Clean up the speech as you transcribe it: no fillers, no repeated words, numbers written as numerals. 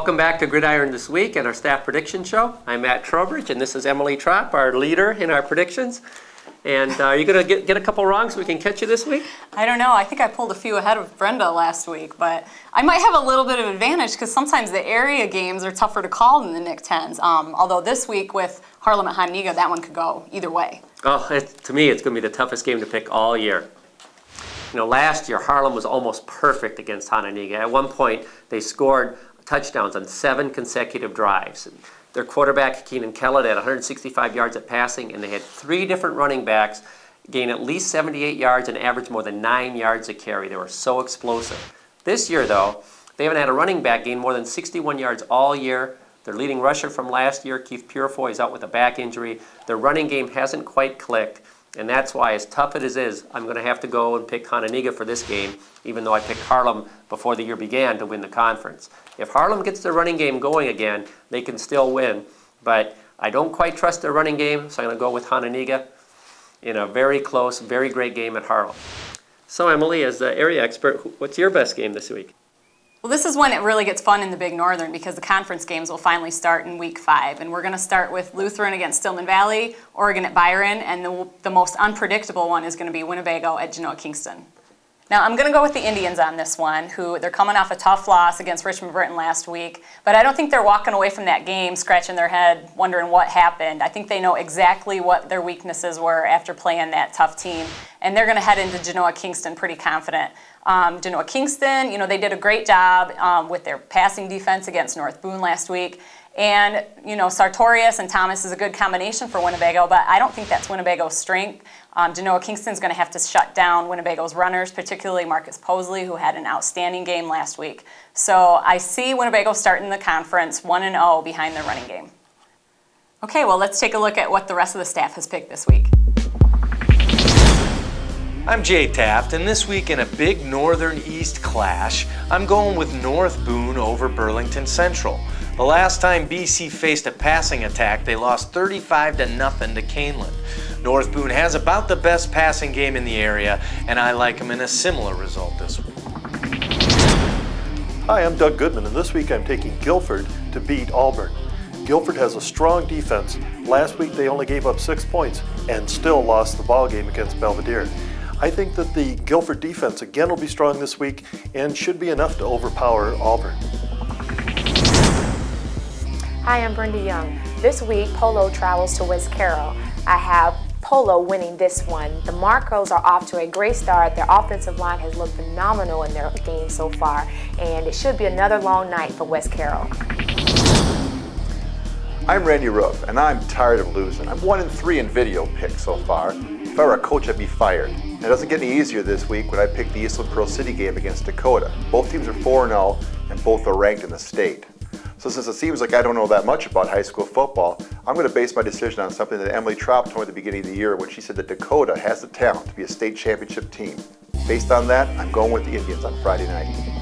Welcome back to Gridiron this week and our staff prediction show. I'm Matt Trowbridge and this is Emily Tropp, our leader in our predictions. And are you going to get a couple wrong so we can catch you this week? I don't know. I think I pulled a few ahead of Brenda last week, but I might have a little bit of advantage because sometimes the area games are tougher to call than the Nick 10s. Although this week with Harlem at Honega, that one could go either way. Oh, to me, it's going to be the toughest game to pick all year. You know, last year Harlem was almost perfect against Honega. At one point, they scored touchdowns on 7 consecutive drives. Their quarterback, Keenan Kellett, had 165 yards at passing, and they had 3 different running backs gain at least 78 yards and average more than 9 yards a carry. They were so explosive. This year, though, they haven't had a running back gain more than 61 yards all year. Their leading rusher from last year, Keith Purifoy, is out with a back injury. Their running game hasn't quite clicked, and that's why, as tough as it is, I'm going to have to go and pick Honega for this game, even though I picked Harlem before the year began to win the conference. If Harlem gets their running game going again, they can still win, but I don't quite trust their running game, so I'm going to go with Honega in a very close, very great game at Harlem. So Emily, as the area expert, what's your best game this week? Well, this is when it really gets fun in the Big Northern because the conference games will finally start in week 5. And we're going to start with Lutheran against Stillman Valley, Oregon at Byron, and the most unpredictable one is going to be Winnebago at Genoa Kingston. Now, I'm going to go with the Indians on this one, they're coming off a tough loss against Richmond Britain last week, but I don't think they're walking away from that game scratching their head, wondering what happened. I think they know exactly what their weaknesses were after playing that tough team, and they're going to head into Genoa Kingston pretty confident. Genoa Kingston, you know, they did a great job with their passing defense against North Boone last week. And, you know, Sartorius and Thomas is a good combination for Winnebago, but I don't think that's Winnebago's strength. Genoa Kingston's going to have to shut down Winnebago's runners, particularly Marcus Posley, who had an outstanding game last week. So I see Winnebago starting the conference 1-0 behind their running game. Okay, well, let's take a look at what the rest of the staff has picked this week. I'm Jay Taft, and this week in a big Northern East clash, I'm going with North Boone over Burlington Central. The last time BC faced a passing attack, they lost 35-0 to Caneland. North Boone has about the best passing game in the area, and I like them in a similar result this week. Hi, I'm Doug Goodman, and this week I'm taking Guilford to beat Auburn. Guilford has a strong defense. Last week they only gave up 6 points and still lost the ball game against Belvedere. I think that the Guilford defense again will be strong this week and should be enough to overpower Auburn. Hi, I'm Brenda Young. This week, Polo travels to West Carroll. I have Polo winning this one. The Marcos are off to a great start. Their offensive line has looked phenomenal in their game so far, and it should be another long night for West Carroll. I'm Randy Roof, and I'm tired of losing. I'm 1-3 in video picks so far. If I were a coach, I'd be fired. And it doesn't get any easier this week when I picked the Eastland Pearl City game against Dakota. Both teams are 4-0, and both are ranked in the state. So since it seems like I don't know that much about high school football, I'm going to base my decision on something that Emily Tropp told me at the beginning of the year when she said that Dakota has the talent to be a state championship team. Based on that, I'm going with the Indians on Friday night.